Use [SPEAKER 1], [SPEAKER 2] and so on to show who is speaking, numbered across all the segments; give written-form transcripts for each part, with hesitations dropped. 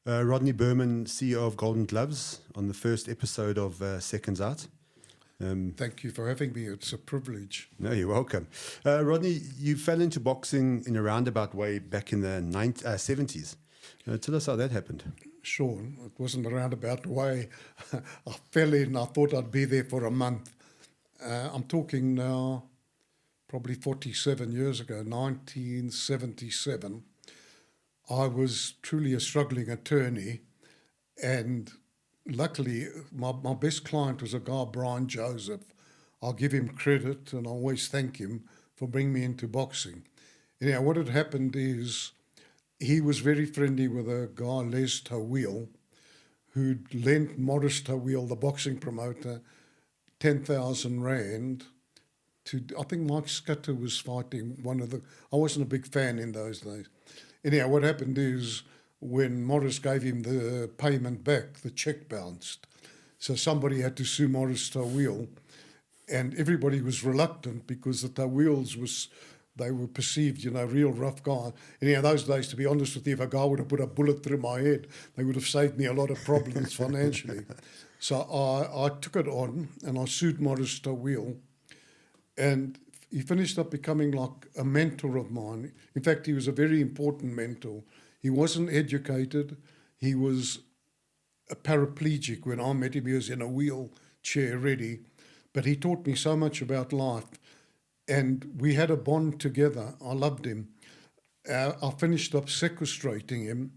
[SPEAKER 1] Rodney Berman, CEO of Golden Gloves, on the first episode of Seconds Out.
[SPEAKER 2] Thank you for having me. It's a privilege.
[SPEAKER 1] No, you're welcome. Rodney, you fell into boxing in a roundabout way back in the 70s. Tell us how that happened.
[SPEAKER 2] Sure, it wasn't a roundabout way. I fell in, I thought I'd be there for a month. I'm talking now probably 47 years ago, 1977. I was truly a struggling attorney, and luckily my best client was a guy, Brian Joseph. I'll give him credit and I always thank him for bringing me into boxing. Anyhow, what had happened is he was very friendly with a guy, Les Tawil, who'd lent Morris Tawil, the boxing promoter, 10,000 Rand to, I think Mike Scudder was fighting I wasn't a big fan in those days. Anyhow, what happened is when Morris gave him the payment back, the cheque bounced. So somebody had to sue Morris Tawil, and everybody was reluctant because the Tawils they were perceived, real rough guy. Anyhow, those days, to be honest with you, if a guy would have put a bullet through my head, they would have saved me a lot of problems financially. So I took it on and I sued Morris Tawil, and he finished up becoming like a mentor of mine. In fact, he was a very important mentor. He wasn't educated. He was a paraplegic. When I met him, he was in a wheelchair ready. But he taught me so much about life. And we had a bond together. I loved him. I finished up sequestrating him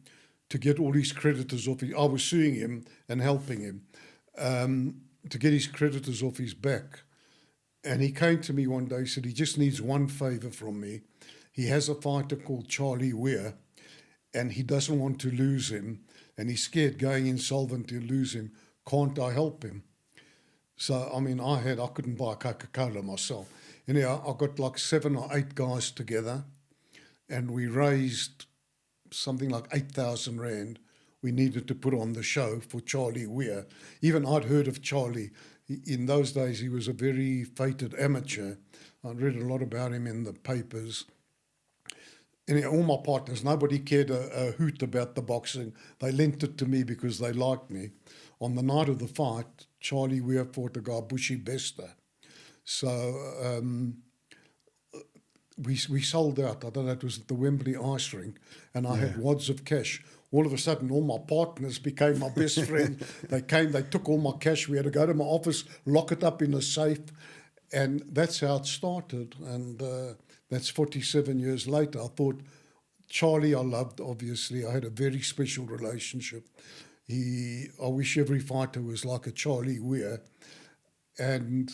[SPEAKER 2] to get all his creditors off. I was suing him and helping him to get his creditors off his back. And he came to me one day, he said, he just needs one favour from me. He has a fighter called Charlie Weir, and he doesn't want to lose him, and he's scared going insolvent to lose him. Can't I help him? So, I couldn't buy Coca-Cola myself. Anyhow, I got like 7 or 8 guys together, and we raised something like 8,000 Rand we needed to put on the show for Charlie Weir. Even I'd heard of Charlie. In those days, he was a very fated amateur. I'd read a lot about him in the papers. And all my partners, nobody cared a hoot about the boxing. They lent it to me because they liked me. On the night of the fight, Charlie Weir fought a guy, Bushy Bester. So we sold out. I don't know, it was at the Wembley Ice Rink, and I had wads of cash. All of a sudden, all my partners became my best friend. They came, they took all my cash. We had to go to my office, lock it up in a safe, and that's how it started. And that's 47 years later. I thought, Charlie I loved, obviously. I had a very special relationship. I wish every fighter was like a Charlie Weir. And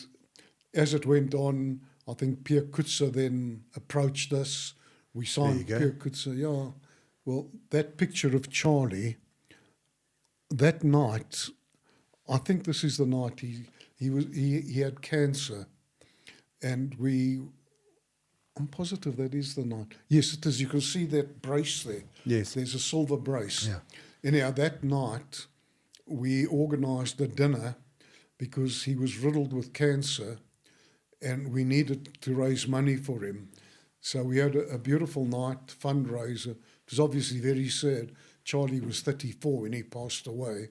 [SPEAKER 2] as it went on, I think Pierre Kutzer then approached us. We signed Pierre Kutzer, yeah. Well, that picture of Charlie, that night, I think this is the night he had cancer, and I'm positive that is the night. Yes, it is. You can see that brace there.
[SPEAKER 1] Yes.
[SPEAKER 2] There's a silver brace.
[SPEAKER 1] Yeah.
[SPEAKER 2] Anyhow, that night, we organised a dinner because he was riddled with cancer, and we needed to raise money for him. So we had a beautiful night, fundraiser. It was obviously very sad. Charlie was 34 when he passed away.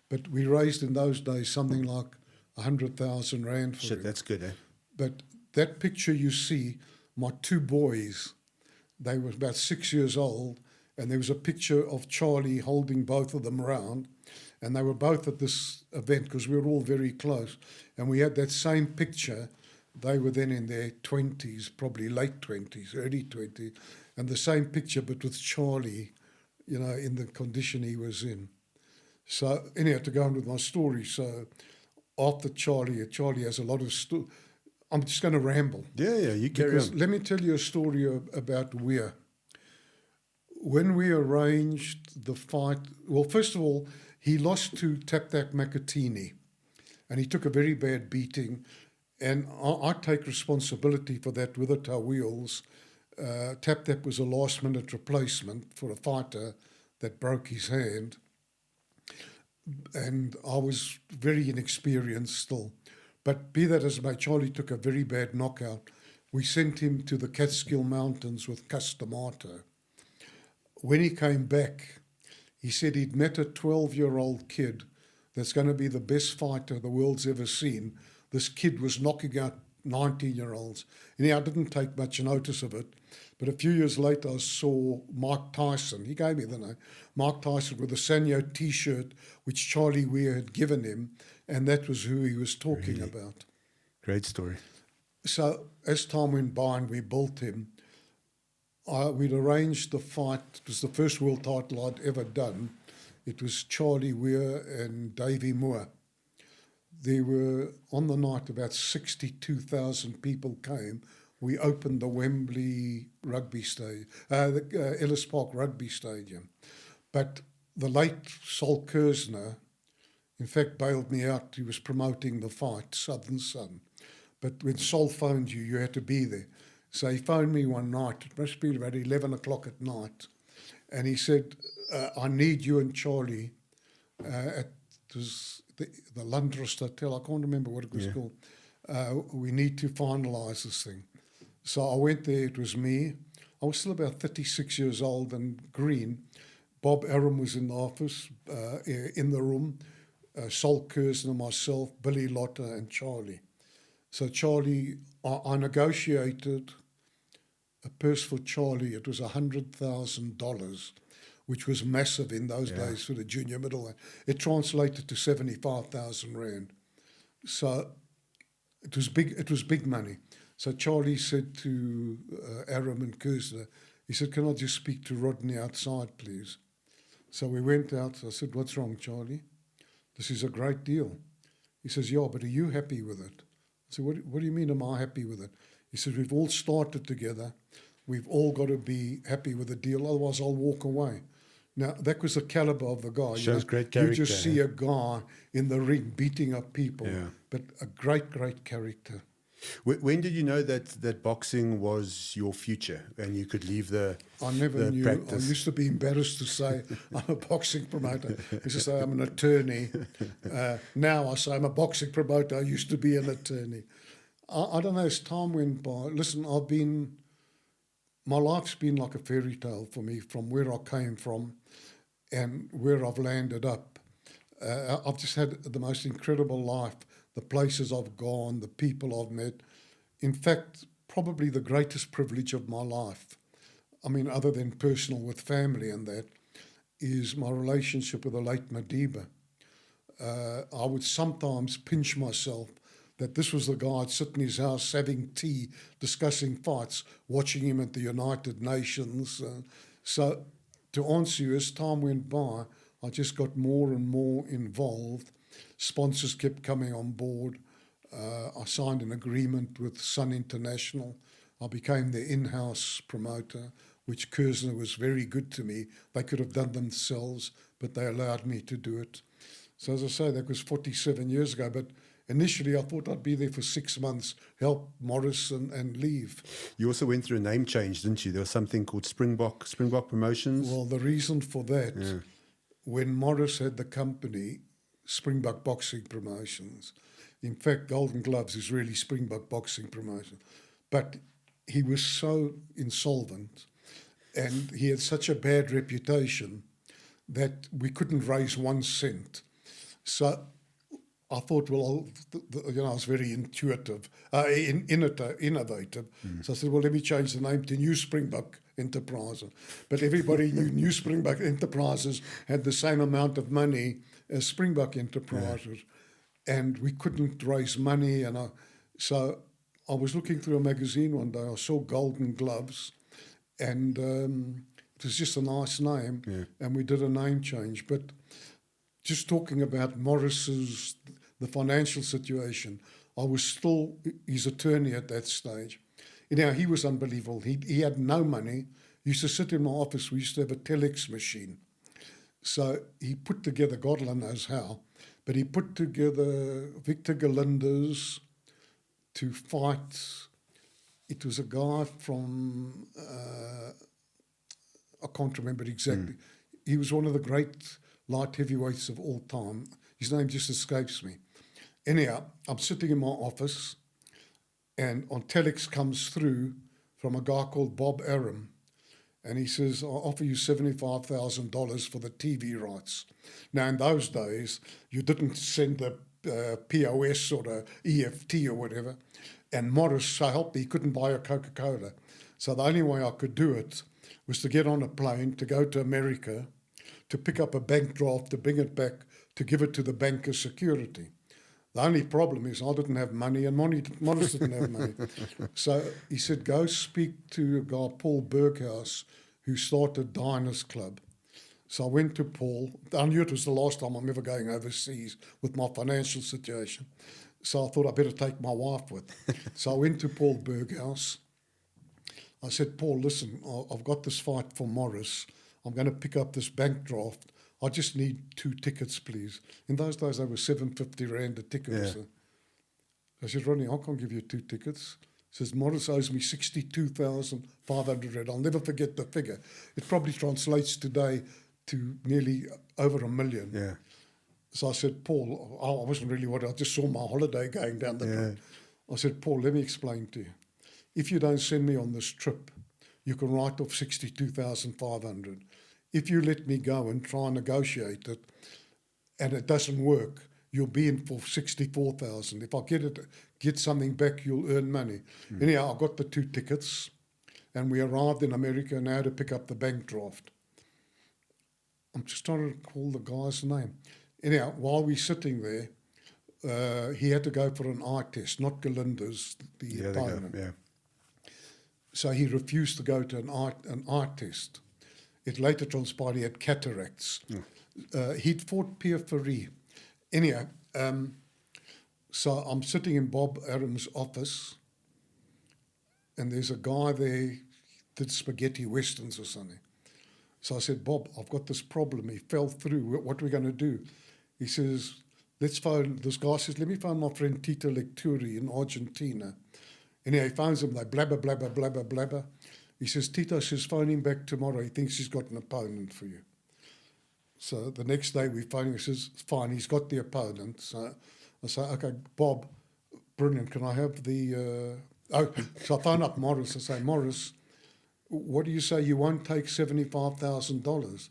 [SPEAKER 2] But we raised in those days something like 100,000 Rand for him.
[SPEAKER 1] That's good, eh?
[SPEAKER 2] But that picture you see, my 2 boys, they were about 6 years old, and there was a picture of Charlie holding both of them around, and they were both at this event because we were all very close. And we had that same picture. They were then in their 20s, probably late 20s, early 20s, and the same picture but with Charlie, in the condition he was in. So anyhow, to go on with my story, so after Charlie has a lot of I'm just going to ramble.
[SPEAKER 1] Yeah, you carry on.
[SPEAKER 2] Let me tell you a story about Weir. When we arranged the fight, well, first of all, he lost to Taptak Makatini, and he took a very bad beating. And I take responsibility for that with the Tawils. Tap was a last-minute replacement for a fighter that broke his hand. And I was very inexperienced still. But be that as it may, Charlie took a very bad knockout. We sent him to the Catskill Mountains with Custamato. When he came back, He said he'd met a 12-year-old kid that's going to be the best fighter the world's ever seen. This kid was knocking out 19-year-olds. And I didn't take much notice of it. But a few years later, I saw Mike Tyson. He gave me the name. Mike Tyson with a Sanyo T-shirt, which Charlie Weir had given him. And that was who he was talking about.
[SPEAKER 1] Great story.
[SPEAKER 2] So as time went by and we built him, we'd arranged the fight. It was the first world title I'd ever done. It was Charlie Weir and Davey Moore. There were, on the night, about 62,000 people came. We opened the Wembley rugby stadium, the Ellis Park rugby stadium. But the late Sol Kersner, in fact, bailed me out. He was promoting the fight, Southern Sun. But when Sol phoned you, you had to be there. So he phoned me one night. It must be about 11 o'clock at night. And he said, I need you and Charlie at the Lundrust Hotel. I can't remember what it was called. We need to finalise this thing. So I went there. It was me. I was still about 36 years old and green. Bob Arum was in the office, in the room. Sol Kersner, myself, Billy Lotter and Charlie. So Charlie, I negotiated a purse for Charlie. It was $100,000, which was massive in those days for the junior middleweight. It translated to 75,000 rand. So it was big. It was big money. So Charlie said to Aram and Kersner, he said, "Can I just speak to Rodney outside, please?" So we went out. I said, "What's wrong, Charlie? This is a great deal." He says, "Yeah, but are you happy with it?" I said, what do you mean, am I happy with it? He says, "We've all started together. We've all got to be happy with the deal, otherwise I'll walk away." Now, that was the caliber of the guy.
[SPEAKER 1] Shows great character.
[SPEAKER 2] You just see a guy in the ring beating up people, but a great, great character.
[SPEAKER 1] When did you know that boxing was your future and you could leave the
[SPEAKER 2] I never knew.
[SPEAKER 1] practice?
[SPEAKER 2] I used to be embarrassed to say I'm a boxing promoter. I used to say I'm an attorney. Now I say I'm a boxing promoter. I used to be an attorney. I don't know, as time went by, listen, my life's been like a fairy tale for me from where I came from and where I've landed up. I've just had the most incredible life, the places I've gone, the people I've met. In fact, probably the greatest privilege of my life, I mean, other than personal with family and that, is my relationship with the late Madiba. I would sometimes pinch myself that this was the guy I'd sit in his house having tea, discussing fights, watching him at the United Nations. So to answer you, as time went by, I just got more and more involved. Sponsors kept coming on board. I signed an agreement with Sun International. I became their in-house promoter, which Kersner was very good to me. They could have done themselves, but they allowed me to do it. So as I say, that was 47 years ago, but initially I thought I'd be there for 6 months, help Morris and leave.
[SPEAKER 1] You also went through a name change, didn't you? There was something called Springbok Promotions.
[SPEAKER 2] Well, the reason for that, when Morris had the company, Springbok Boxing Promotions, in fact, Golden Gloves is really Springbok Boxing Promotion, but he was so insolvent and he had such a bad reputation that we couldn't raise 1 cent. So I thought, well, I was very innovative. So I said, well, let me change the name to New Springbok Enterprises. But everybody knew New Springbok Enterprises had the same amount of money as Springbok Enterprises. And we couldn't raise money. So I was looking through a magazine one day. I saw Golden Gloves. And it was just a nice name. And we did a name change. But just talking about Morris's, the financial situation, I was still his attorney at that stage. Now, he was unbelievable. He had no money. He used to sit in my office. We used to have a telex machine. So he put together, God knows how, but he put together Victor Galindez to fight. It was a guy from, I can't remember exactly. He was one of the great light heavyweights of all time. His name just escapes me. Anyhow, I'm sitting in my office and on telex comes through from a guy called Bob Arum. And he says, I'll offer you $75,000 for the TV rights. Now, in those days, you didn't send a POS or a EFT or whatever. And Morris, so help me, he couldn't buy a Coca-Cola. So the only way I could do it was to get on a plane, to go to America, to pick up a bank draft, to bring it back, to give it to the bank as security. The only problem is I didn't have money and Morris didn't have money. So he said, go speak to a guy, Paul Berghaus, who started Diners Club. So I went to Paul. I knew it was the last time I'm ever going overseas with my financial situation. So I thought I better take my wife with. So I went to Paul Berghaus. I said, Paul, listen, I've got this fight for Morris. I'm going to pick up this bank draft. I just need 2 tickets, please. In those days, they were 750 Rand a ticket.
[SPEAKER 1] Yeah.
[SPEAKER 2] So I said, Rodney, I can't give you 2 tickets. He says, Morris owes me 62,500 Rand. I'll never forget the figure. It probably translates today to nearly over $1 million.
[SPEAKER 1] Yeah.
[SPEAKER 2] So I said, Paul, I wasn't really worried. I just saw my holiday going down the road. I said, Paul, let me explain to you. If you don't send me on this trip, you can write off 62,500. If you let me go and try and negotiate it, and it doesn't work, you'll be in for 64,000. If I get something back, you'll earn money. Anyhow, I got the 2 tickets, and we arrived in America now to pick up the bank draft. I'm just trying to recall the guy's name. Anyhow, while we're sitting there, he had to go for an eye test, not Galinda's, the opponent.
[SPEAKER 1] Yeah.
[SPEAKER 2] So he refused to go to an eye test. It later transpired he had cataracts. He'd fought Pierre Ferry. Anyhow, so I'm sitting in Bob Adams' office, and there's a guy there did spaghetti westerns or something. So I said, Bob, I've got this problem. He fell through. What are we going to do? He says, let's phone. This guy says, let me phone my friend Tito Lecturi in Argentina. Anyhow, he phones him. They blabber, blabber, blabber, blabber. He says, Tito says, phone him back tomorrow. He thinks he's got an opponent for you. So the next day we phone him. He says, fine, he's got the opponent. So I say, okay, Bob, brilliant. Can I have the... So I phone up Morris. I say, Morris, what do you say you won't take $75,000?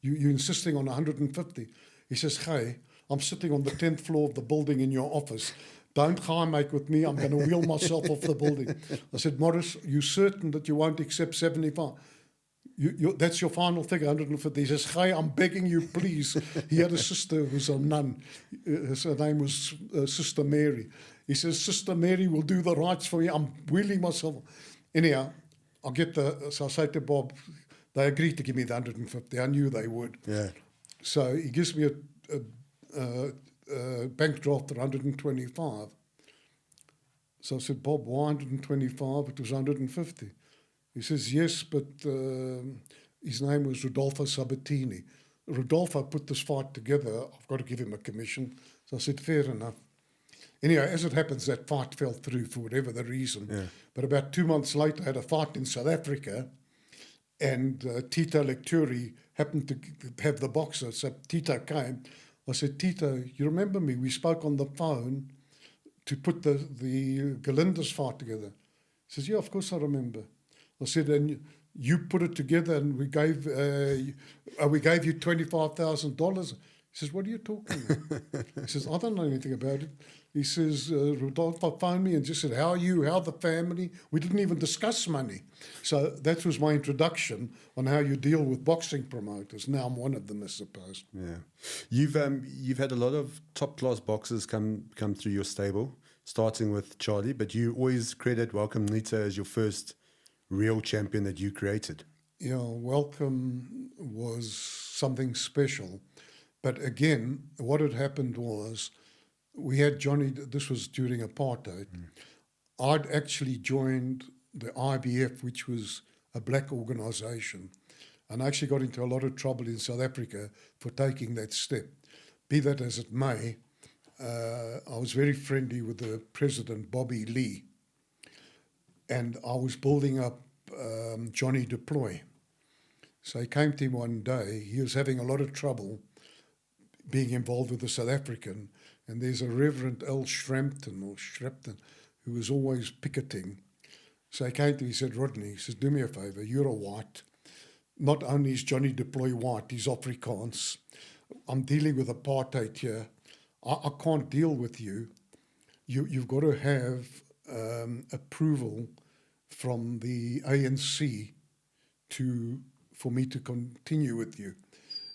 [SPEAKER 2] You're insisting on 150. He says, hey, I'm sitting on the 10th floor of the building in your office. Don't high make with me. I'm going to wheel myself off the building. I said, Morris, you certain that you won't accept 75? That's your final figure, 150. He says, hey, I'm begging you, please. He had a sister who was a nun. Her name was Sister Mary. He says, Sister Mary will do the rights for you. I'm wheeling myself. Anyhow, so I say to Bob, they agreed to give me the 150. I knew they would.
[SPEAKER 1] Yeah.
[SPEAKER 2] So he gives me a bank draft at 125. So I said, Bob, why 125? It was 150. He says, yes, but his name was Rodolfo Sabatini. Rodolfo put this fight together. I've got to give him a commission. So I said, fair enough. Anyway, as it happens, that fight fell through for whatever the reason. Yeah. But about 2 months later, I had a fight in South Africa, and Tito Lecturi happened to have the boxer. So Tito came. I said, Tito, you remember me? We spoke on the phone to put the Galinda's fight together. He says, yeah, of course I remember. I said, and you put it together and we gave you $25,000. He says, what are you talking about? He says, I don't know anything about it. He says, Rodolfo phoned me and just said, how are you? How the family? We didn't even discuss money. So that was my introduction on how you deal with boxing promoters. Now I'm one of them, I suppose.
[SPEAKER 1] Yeah. You've had a lot of top-class boxers come through your stable, starting with Charlie, but you always credit Welcome Nita as your first real champion that you created.
[SPEAKER 2] Yeah, Welcome was something special. But again, what had happened was we had Johnny, this was during apartheid. I'd actually joined the IBF, which was a black organisation, and I actually got into a lot of trouble in South Africa for taking that step. Be that as it may, I was very friendly with the president, Bobby Lee, and I was building up Johnny Deploy. So he came to him one day. He was having a lot of trouble being involved with the South African, and there's a Reverend L. Shrapton who was always picketing. So he came to me, he said, Rodney, he says, do me a favour, you're a white, not only is Johnny Deploy white, he's Afrikaans. I'm dealing with apartheid here. I can't deal with you. You've got to have approval from the ANC for me to continue with you.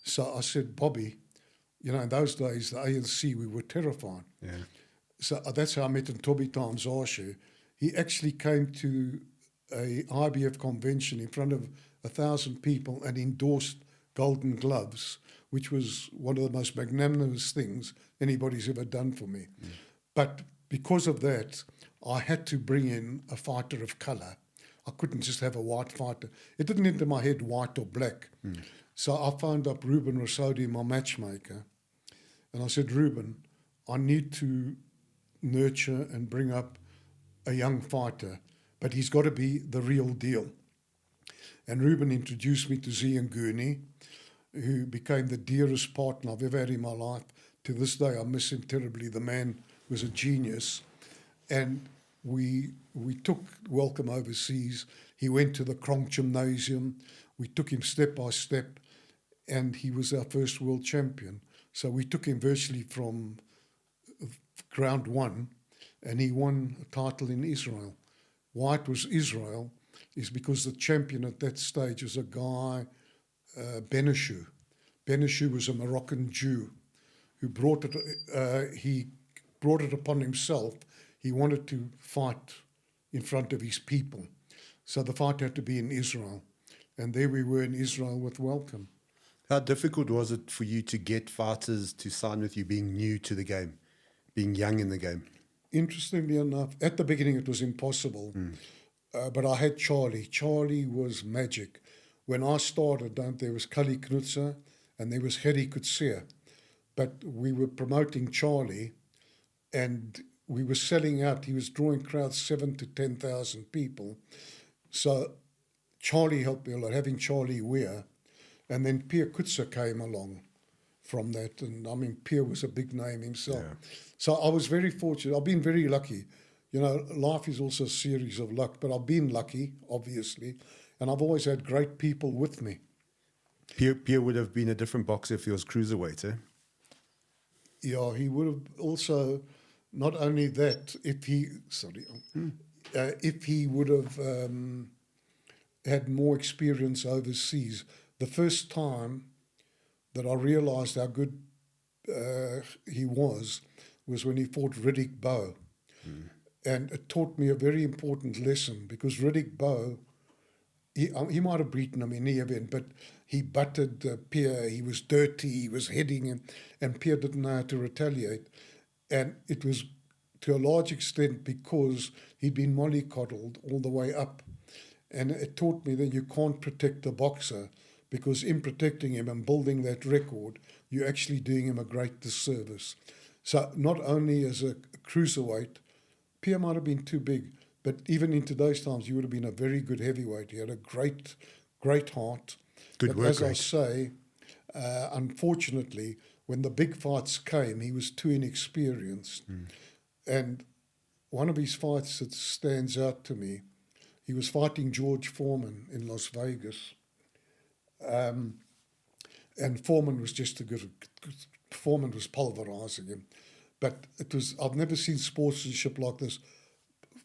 [SPEAKER 2] So I said, Bobby, you know, in those days, the ANC, we were terrified.
[SPEAKER 1] Yeah.
[SPEAKER 2] So that's how I met Ntobi Tamzashe. He actually came to a IBF convention in front of 1,000 people and endorsed Golden Gloves, which was one of the most magnanimous things anybody's ever done for me. But because of that, I had to bring in a fighter of colour. I couldn't just have a white fighter. It didn't enter my head white or black. So I phoned up Ruben Rosodi, my matchmaker, and I said, Ruben, I need to nurture and bring up a young fighter, but he's got to be the real deal. And Ruben introduced me to Ziyanguni, who became the dearest partner I've ever had in my life. To this day, I miss him terribly. The man was a genius. And we took Welcome overseas. He went to the Kronk Gymnasium. We took him step by step, and he was our first world champion. So we took him virtually from ground one, and he won a title in Israel. Why it was Israel is because the champion at that stage was a guy, Beneshu. Beneshu was a Moroccan Jew who brought it upon himself. He wanted to fight in front of his people. So the fight had to be in Israel. And there we were in Israel with Welcome.
[SPEAKER 1] How difficult was it for you to get fighters to sign with you being new to the game, being young in the game?
[SPEAKER 2] Interestingly enough, at the beginning it was impossible. But I had Charlie. Charlie was magic. When I started, there was Kali Knutzer and there was Heri Kutsia. But we were promoting Charlie and we were selling out. He was drawing crowds 7,000 to 10,000 people. So Charlie helped me a lot, having Charlie Weir. And then Pierre Kutzer came along from that. And I mean, Pierre was a big name himself.
[SPEAKER 1] Yeah.
[SPEAKER 2] So I was very fortunate. I've been very lucky. You know, life is also a series of luck, but I've been lucky, obviously. And I've always had great people with me.
[SPEAKER 1] Pierre would have been a different boxer if he was cruiserweight, eh?
[SPEAKER 2] Yeah, he would have also, not only that, if he would have had more experience overseas. The first time that I realised how good he was when he fought Riddick Bowe. And it taught me a very important lesson because Riddick Bowe, he might have beaten him in the event, but he butted Pierre. He was dirty, he was heading him, and Pierre didn't know how to retaliate. And it was to a large extent because he'd been mollycoddled all the way up. And it taught me that you can't protect the boxer because in protecting him and building that record, you're actually doing him a great disservice. So not only as a cruiserweight, Pierre might have been too big, but even in today's times, he would have been a very good heavyweight. He had a great, great heart.
[SPEAKER 1] Good
[SPEAKER 2] but
[SPEAKER 1] work
[SPEAKER 2] as I
[SPEAKER 1] rate.
[SPEAKER 2] say, unfortunately, when the big fights came, he was too inexperienced. And one of his fights that stands out to me, he was fighting George Foreman in Las Vegas. And Foreman was just Foreman was pulverizing him. But I've never seen sportsmanship like this.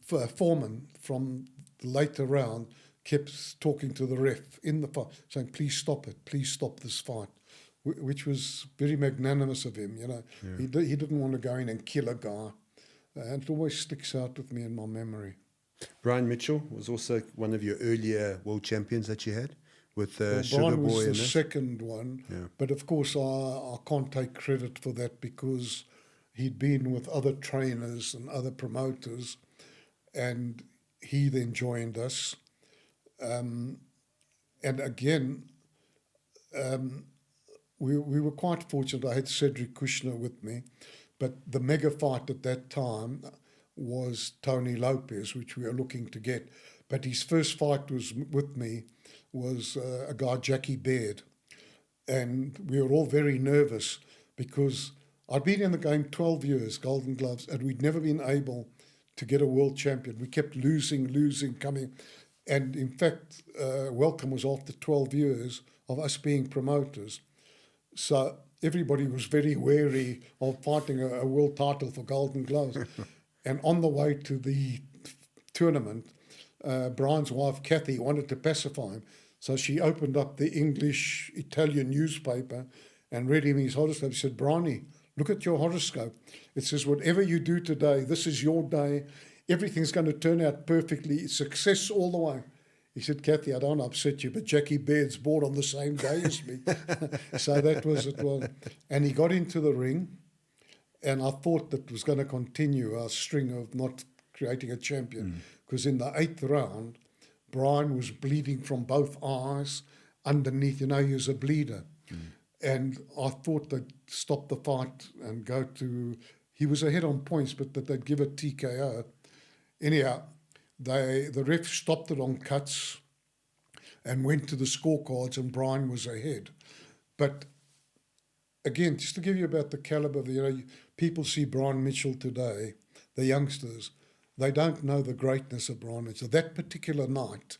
[SPEAKER 2] Foreman, from the later round, kept talking to the ref in the fight, saying, please stop it, please stop this fight, which was very magnanimous of him, you know. Yeah. He didn't want to go in and kill a guy. And it always sticks out with me in my memory.
[SPEAKER 1] Brian Mitchell was also one of your earlier world champions that you had with
[SPEAKER 2] Brian
[SPEAKER 1] Sugar Boy.
[SPEAKER 2] Was the second one, but of course I can't take credit for that because he'd been with other trainers and other promoters, and he then joined us. And again, we were quite fortunate. I had Cedric Kushner with me, but the mega fight at that time was Tony Lopez, which we were looking to get. But his first fight with me was a guy, Jackie Baird. And we were all very nervous because I'd been in the game 12 years, Golden Gloves, and we'd never been able to get a world champion. We kept losing, coming. And in fact, Welcome was after 12 years of us being promoters. So everybody was very wary of fighting a world title for Golden Gloves. And on the way to the tournament, Brian's wife, Kathy, wanted to pacify him. So she opened up the English Italian newspaper and read him his horoscope. She said, Bronny, look at your horoscope. It says, whatever you do today, this is your day. Everything's going to turn out perfectly. Success all the way. He said, Kathy, I don't want to upset you, but Jackie Baird's born on the same day as me. So that was it. And he got into the ring, and I thought that was going to continue our string of not creating a champion, because in the 8th round, Brian was bleeding from both eyes underneath. He was a bleeder. And I thought they'd stop the fight and go to... He was ahead on points, but that they'd give a TKO. Anyhow, the ref stopped it on cuts and went to the scorecards, and Brian was ahead. But again, just to give you about the caliber of people see Brian Mitchell today, the youngsters, they don't know the greatness of Brian Mitchell. That particular night,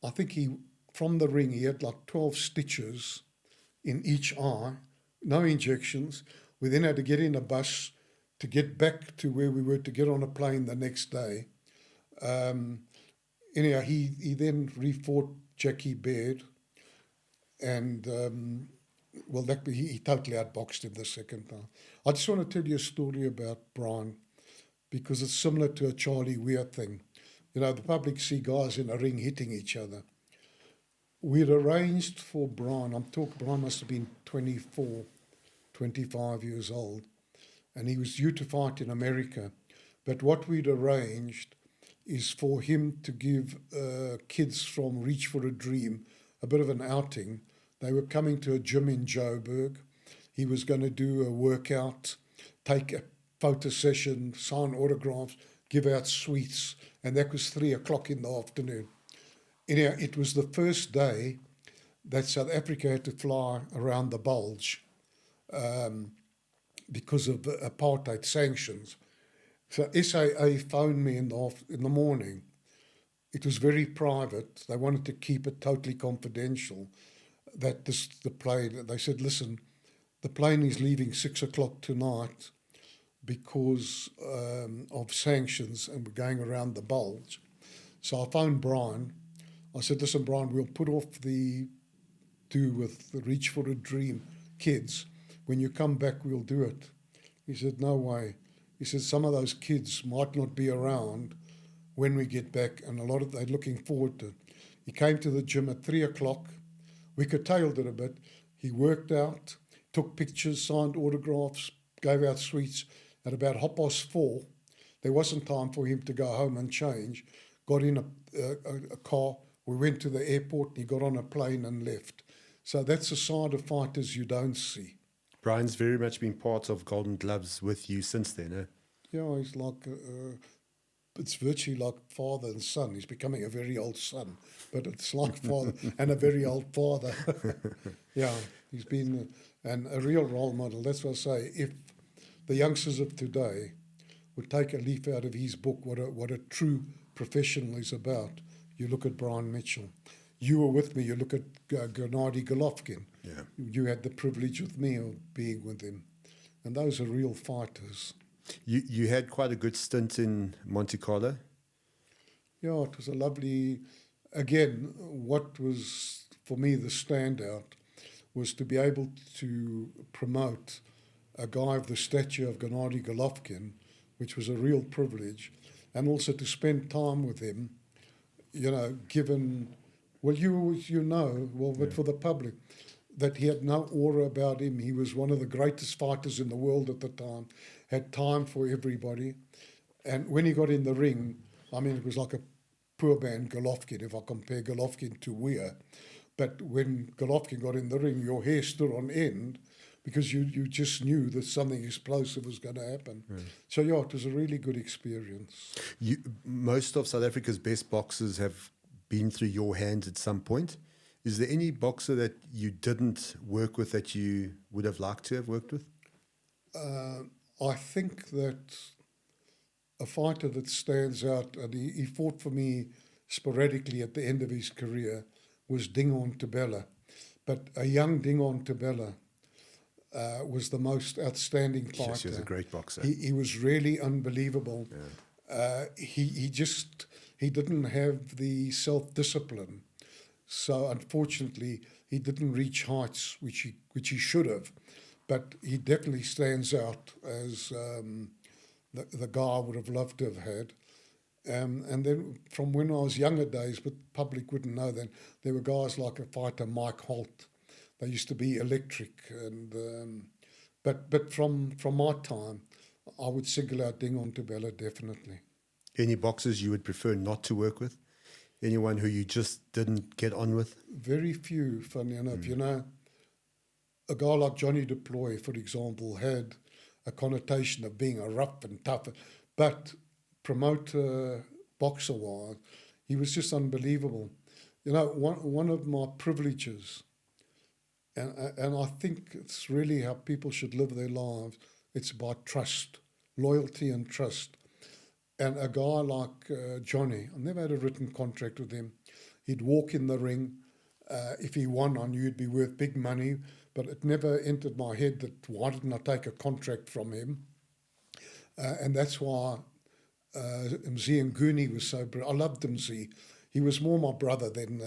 [SPEAKER 2] I think from the ring, he had like 12 stitches in each eye, no injections. We then had to get in a bus to get back to where we were to get on a plane the next day. Anyhow, he then refought Jackie Baird, and he totally outboxed him the second time. I just want to tell you a story about Brian, because it's similar to a Charlie Weir thing. The public see guys in a ring hitting each other. We'd arranged for Brian, Brian must have been 24, 25 years old, and he was due to fight in America. But what we'd arranged is for him to give kids from Reach for a Dream a bit of an outing. They were coming to a gym in Joburg. He was going to do a workout, take a photo session, sign autographs, give out sweets, and that was 3:00 in the afternoon. Anyhow, it was the first day that South Africa had to fly around the bulge because of apartheid sanctions. So SAA phoned me in the morning. It was very private. They wanted to keep it totally confidential. The plane, they said, listen, the plane is leaving 6:00 tonight because of sanctions, and we're going around the bulge. So I phoned Brian. I said, listen, Brian, we'll put off the do with the Reach for a Dream kids. When you come back, we'll do it. He said, no way. He said, some of those kids might not be around when we get back, and they're looking forward to it. He came to the gym at 3:00. We curtailed it a bit. He worked out, took pictures, signed autographs, gave out sweets. At about 4:30, there wasn't time for him to go home and change. Got in a car. We went to the airport. He got on a plane and left. So that's a side of fighters you don't see.
[SPEAKER 1] Brian's very much been part of Golden Gloves with you since then, eh?
[SPEAKER 2] Yeah, he's like, it's virtually like father and son. He's becoming a very old son, but it's like father and a very old father. Yeah, he's been a real role model. That's what I say. If the youngsters of today would take a leaf out of his book, what a true professional is about, you look at Brian Mitchell. You were with me. You look at Gennady Golovkin.
[SPEAKER 1] Yeah.
[SPEAKER 2] You had the privilege with me of being with him. And those are real fighters.
[SPEAKER 1] You had quite a good stint in Monte Carlo.
[SPEAKER 2] Yeah, it was a lovely... Again, what was, for me, the standout was to be able to promote a guy of the stature of Gennady Golovkin, which was a real privilege, and also to spend time with him, given... Well, but for the public, that he had no aura about him. He was one of the greatest fighters in the world at the time, had time for everybody. And when he got in the ring, it was like a poor man Golovkin, if I compare Golovkin to Weir. But when Golovkin got in the ring, your hair stood on end because you just knew that something explosive was going to happen. Mm. So, yeah, it was a really good experience.
[SPEAKER 1] Most of South Africa's best boxers have been through your hands at some point. Is there any boxer that you didn't work with that you would have liked to have worked with?
[SPEAKER 2] I think that a fighter that stands out, and he fought for me sporadically at the end of his career was Dingon Tabella. But a young Dingon Tabella was the most outstanding fighter.
[SPEAKER 1] Yes, he was a great boxer.
[SPEAKER 2] He was really unbelievable.
[SPEAKER 1] Yeah.
[SPEAKER 2] He didn't have the self-discipline. So unfortunately, he didn't reach heights which he should have. But he definitely stands out as the guy I would have loved to have had. And then from when I was younger days, but the public wouldn't know then, there were guys like a fighter, Mike Holt. They used to be electric. And but from my time, I would single out Dingon Tabella definitely.
[SPEAKER 1] Any boxers you would prefer not to work with? Anyone who you just didn't get on with?
[SPEAKER 2] Very few, funny enough. You know, a guy like Johnny Deploy, for example, had a connotation of being a rough and tough, but promoter, boxer-wise, he was just unbelievable. You know, one of my privileges, and I think it's really how people should live their lives, it's about trust, loyalty and trust. And a guy like Johnny, I never had a written contract with him. He'd walk in the ring. If he won, I knew he'd be worth big money, but it never entered my head that why didn't I take a contract from him? And that's why Mzee and Goonie was so brilliant. I loved Mzee. He was more my brother than,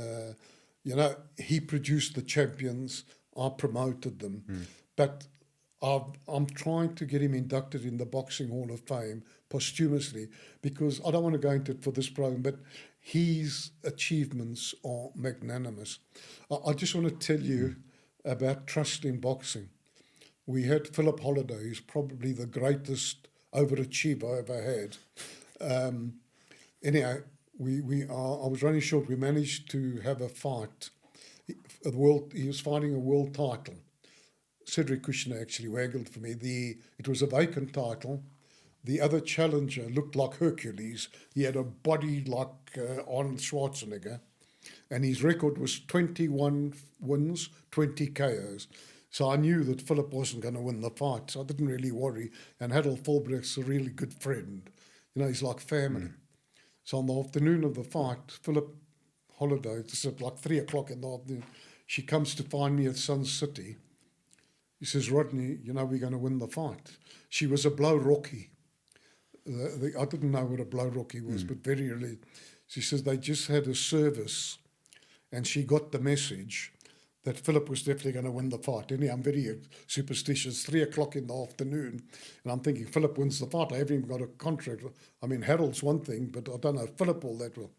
[SPEAKER 2] you know, he produced the champions, I promoted them. But I'm trying to get him inducted in the Boxing Hall of Fame posthumously, because I don't want to go into it for this program, but his achievements are magnanimous. I just want to tell you about trust in boxing. We had Philip Holliday, who's probably the greatest overachiever I ever had. Anyhow, I was running short. We managed to have a fight. He was fighting a world title. Cedric Kushner actually waggled for me. It was a vacant title. The other challenger looked like Hercules. He had a body like Arnold Schwarzenegger. And his record was 21 wins, 20 KOs. So I knew that Philip wasn't going to win the fight, so I didn't really worry. And Harold Fulbrecht's a really good friend. You know, he's like family. So on the afternoon of the fight, Philip Holliday, it's at like 3 o'clock in the afternoon, she comes to find me at Sun City. He says, Rodney, you know, we're going to win the fight. She was a blow Rocky. I didn't know what a blow Rocky was, but very early. She says they just had a service and she got the message that Philip was definitely going to win the fight. Anyhow, I'm very superstitious. 3 o'clock in the afternoon, and I'm thinking, Philip wins the fight. I haven't even got a contract. I mean, Harold's one thing, but I don't know if Philip all that well.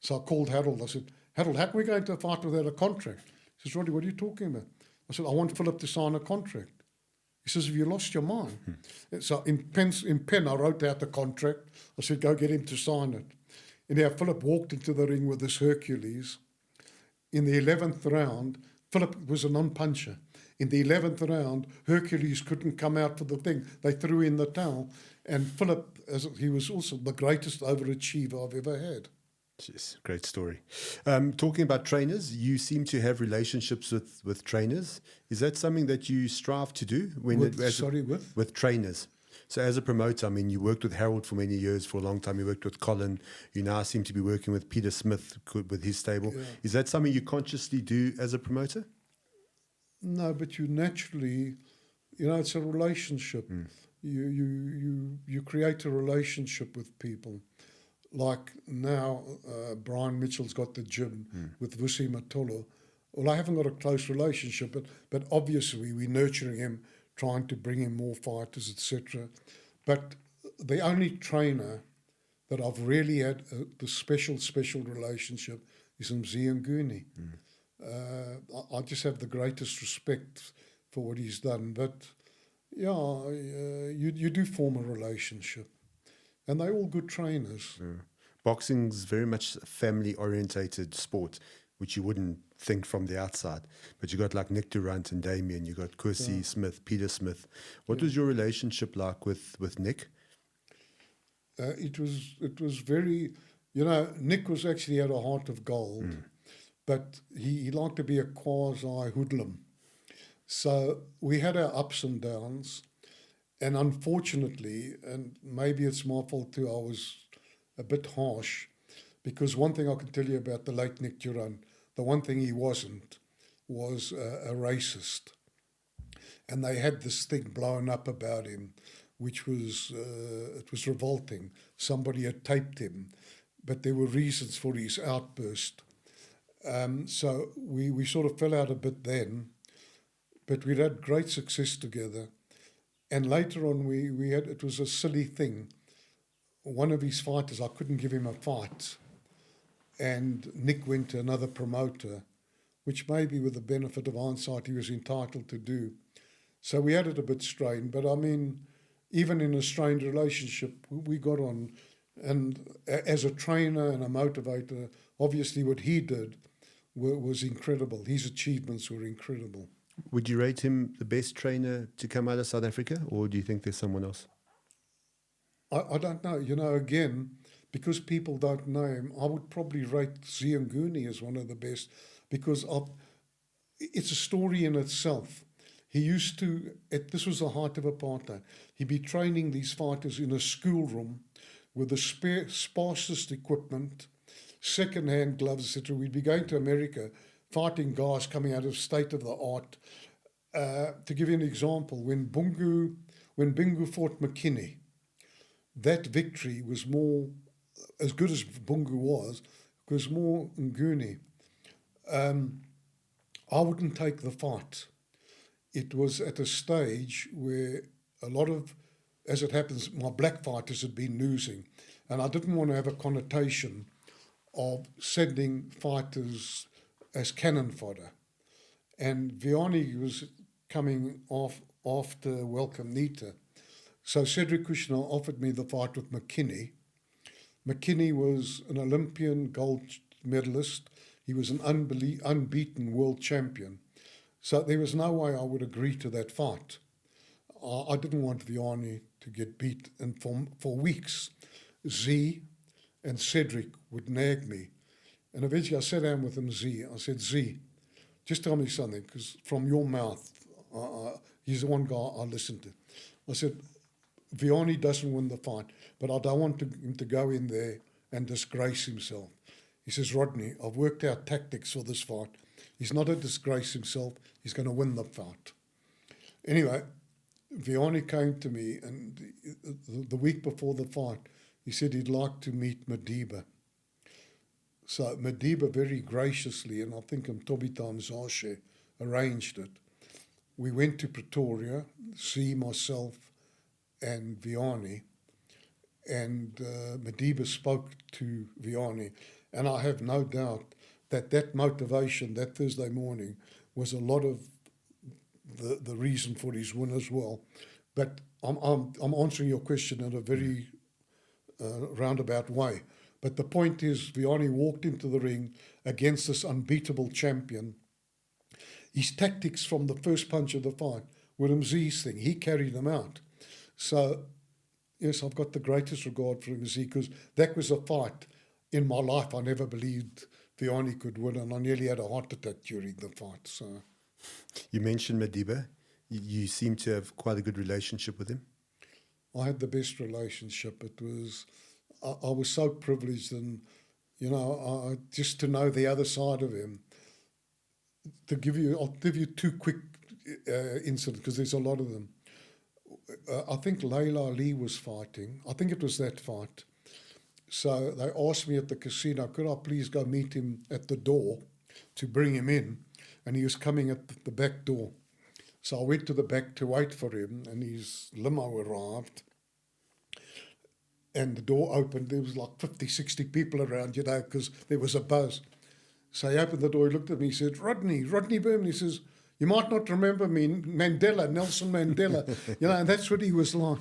[SPEAKER 2] So I called Harold. I said, Harold, how can we go into a fight without a contract? He says, Roddy, what are you talking about? I said, I want Philip to sign a contract. He says, have you lost your mind? So in pen, I wrote out the contract. I said, go get him to sign it. Anyhow, Philip walked into the ring with this Hercules. In the 11th round, Philip was a non-puncher. In the 11th round, Hercules couldn't come out for the thing. They threw in the towel. And Philip, he was also the greatest overachiever I've ever had.
[SPEAKER 1] Yes, great story. Talking about trainers, you seem to have relationships with trainers. Is that something that you strive to do? With trainers. So as a promoter, I mean, you worked with Harold for many years, for a long time. You worked with Colin. You now seem to be working with Peter Smith with his stable. Yeah. Is that something you consciously do as a promoter?
[SPEAKER 2] No, but you naturally, you know, it's a relationship. You create a relationship with people. Like now, Brian Mitchell's got the gym with Vusi Matolo. Well, I haven't got a close relationship, but obviously we're nurturing him, trying to bring in more fighters, etc. But the only trainer that I've really had the special relationship is Mzee and Goonie. I just have the greatest respect for what he's done. But yeah, you do form a relationship. And they're all good trainers.
[SPEAKER 1] Yeah. Boxing's very much a family-orientated sport, which you wouldn't think from the outside. But you got like Nick Durant and Damien, you got Kusi Smith, Peter Smith. What was your relationship like with Nick?
[SPEAKER 2] It was very, you know, Nick was actually had a heart of gold, but he liked to be a quasi-hoodlum. So we had our ups and downs. And unfortunately, and maybe it's my fault too, I was a bit harsh Because one thing I can tell you about the late Nick Duran, the one thing he wasn't was a racist. And they had this thing blown up about him, which was, it was revolting. Somebody had taped him, but there were reasons for his outburst. So we sort of fell out a bit then, but we'd had great success together. And later on, we had, it was a silly thing. One of his fighters, I couldn't give him a fight. And Nick went to another promoter, which maybe with the benefit of hindsight he was entitled to do. So we had it a bit strained, but I mean, even in a strained relationship, we got on. And as a trainer and a motivator, obviously what he did was incredible. His achievements were incredible.
[SPEAKER 1] Would you rate him the best trainer to come out of South Africa, or do you think there's someone else?
[SPEAKER 2] I don't know. You know, again, because people don't know him, I would probably rate Zianguni as one of the best, because it's a story in itself. He used to, this was the height of apartheid, he'd be training these fighters in a schoolroom with the sparsest equipment, second-hand gloves, etc. We'd be going to America, fighting guys coming out of state of the art. To give you an example, when Bingu fought McKinney, that victory was more, as good as Bungu was more Nguni. I wouldn't take the fight. It was at a stage where a lot of, as it happens, my black fighters had been losing. And I didn't want to have a connotation of sending fighters as cannon fodder. And Vianney was coming off after Welcome Nita. So Cedric Kushner offered me the fight with McKinney. McKinney was an Olympian gold medalist. He was an unbeaten world champion. So there was no way I would agree to that fight. I didn't want Vianney to get beat. And for weeks, Z and Cedric would nag me. And eventually I sat down with him, Z. I said, Z, just tell me something, because from your mouth, he's the one guy I listened to. I said, Vianney doesn't win the fight, but I don't want him to go in there and disgrace himself. He says, Rodney, I've worked out tactics for this fight. He's not to disgrace himself. He's going to win the fight. Anyway, Vianney came to me, and the week before the fight, he said he'd like to meet Madiba. So Madiba very graciously, and I think Mtobita Mzashe arranged it. We went to Pretoria, see myself and Vianney, and Madiba spoke to Vianney. And I have no doubt that motivation that Thursday morning was a lot of the reason for his win as well. But I'm answering your question in a very roundabout way. But the point is, Vianney walked into the ring against this unbeatable champion. His tactics from the first punch of the fight were Mzi's thing. He carried them out. So, yes, I've got the greatest regard for Mzi, because that was a fight. In my life, I never believed Vianney could win, and I nearly had a heart attack during the fight. So,
[SPEAKER 1] you mentioned Madiba. You seem to have quite a good relationship with him.
[SPEAKER 2] I had the best relationship. It was, I was so privileged, and you know, just to know the other side of him. I'll give you two quick incidents, because there's a lot of them. I think Layla Ali was fighting. I think it was that fight. So they asked me at the casino, could I please go meet him at the door to bring him in? And he was coming at the back door. So I went to the back to wait for him, and his limo arrived. And the door opened. There was like 50, 60 people around, you know, because there was a buzz. So he opened the door, he looked at me, he said, Rodney Berman. He says, you might not remember me, Nelson Mandela. You know, and that's what he was like.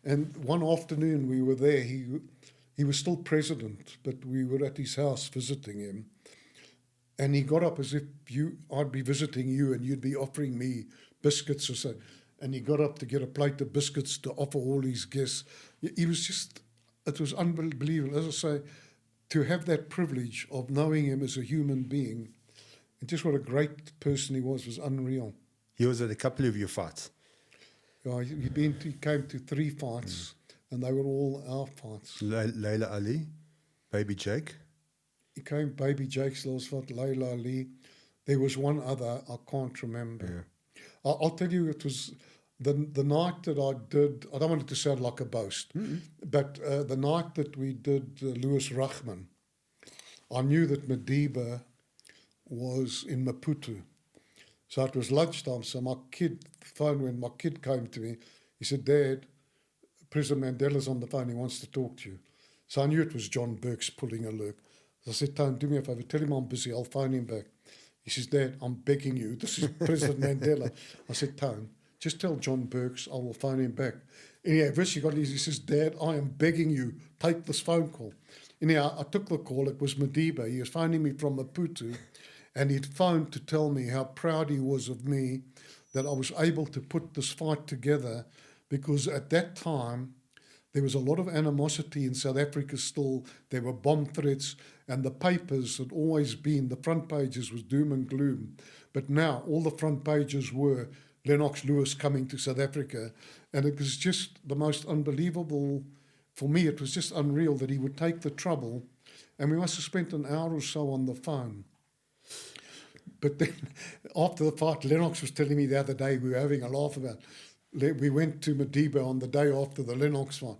[SPEAKER 2] And one afternoon we were there, he was still president, but we were at his house visiting him. And he got up as if I'd be visiting you and you'd be offering me biscuits or so. And he got up to get a plate of biscuits to offer all his guests. He was just, it was unbelievable. As I say, to have that privilege of knowing him as a human being, and just what a great person he was unreal.
[SPEAKER 1] He was at a couple of your fights.
[SPEAKER 2] Yeah, he came to 3 fights, and they were all our fights.
[SPEAKER 1] Layla Ali, Baby Jake.
[SPEAKER 2] He came, Baby Jake's last fight, Layla Lee. There was one other, I can't remember.
[SPEAKER 1] Yeah.
[SPEAKER 2] I'll tell you, it was the night that I did, I don't want it to sound like a boast, but the night that we did Louis Rachman, I knew that Madiba was in Maputo. So it was lunchtime, so my kid, when my kid came to me, he said, Dad, President Mandela's on the phone, he wants to talk to you. So I knew it was John Burks pulling a lurk. So I said, Tone, do me a favour, tell him I'm busy, I'll phone him back. He says, Dad, I'm begging you, this is President Mandela. I said, Tone, just tell John Burks I will phone him back. Anyhow, eventually got he says, Dad, I am begging you, take this phone call. Anyhow, I took the call, it was Madiba. He was phoning me from Maputo, and he'd phoned to tell me how proud he was of me that I was able to put this fight together, because at that time, there was a lot of animosity in South Africa still. There were bomb threats, and the papers had always been, the front pages was doom and gloom. But now all the front pages were Lennox Lewis coming to South Africa, and it was just the most unbelievable, for me it was just unreal that he would take the trouble, and we must have spent an hour or so on the phone. But then after the fight, Lennox was telling me the other day, we were having a laugh about, we went to Madiba on the day after the Lennox fight.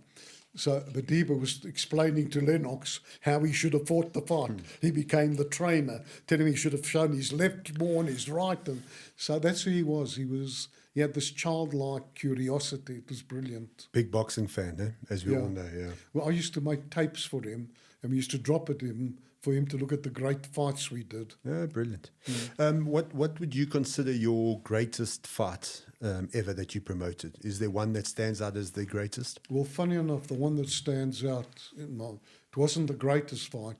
[SPEAKER 2] So Madiba was explaining to Lennox how he should have fought the fight. He became the trainer, telling him he should have shown his left more and his right. And so that's who he was. He had this childlike curiosity. It was brilliant.
[SPEAKER 1] Big boxing fan, eh? As we all know, yeah.
[SPEAKER 2] Well, I used to make tapes for him, and we used to drop it him for him to look at the great fights we did.
[SPEAKER 1] Yeah, brilliant. What would you consider your greatest fight ever that you promoted? Is there one that stands out as the greatest?
[SPEAKER 2] Well, funny enough, the one that stands out, it wasn't the greatest fight,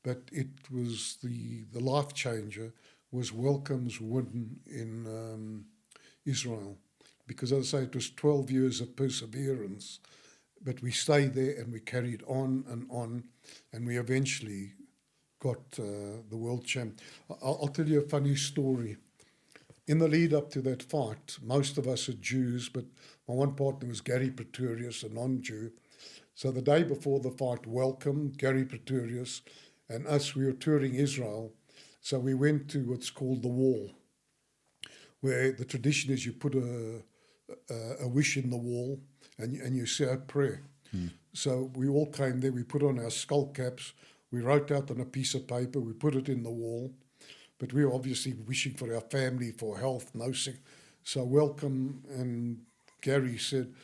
[SPEAKER 2] but it was the life changer, was Welcome's win in Israel. Because as I say, it was 12 years of perseverance, but we stayed there and we carried on, and we eventually got the world champ. I'll tell you a funny story. In the lead up to that fight, most of us are Jews, but my one partner was Gary Pretorius, a non-Jew. So the day before the fight, Welcome, Gary Pretorius, and us, we were touring Israel. So we went to what's called the Wall, where the tradition is you put a wish in the wall and you say a prayer. So we all came there, we put on our skull caps, we wrote out on a piece of paper, we put it in the wall, but we were obviously wishing for our family, for health, no sick. So Welcome and Gary said,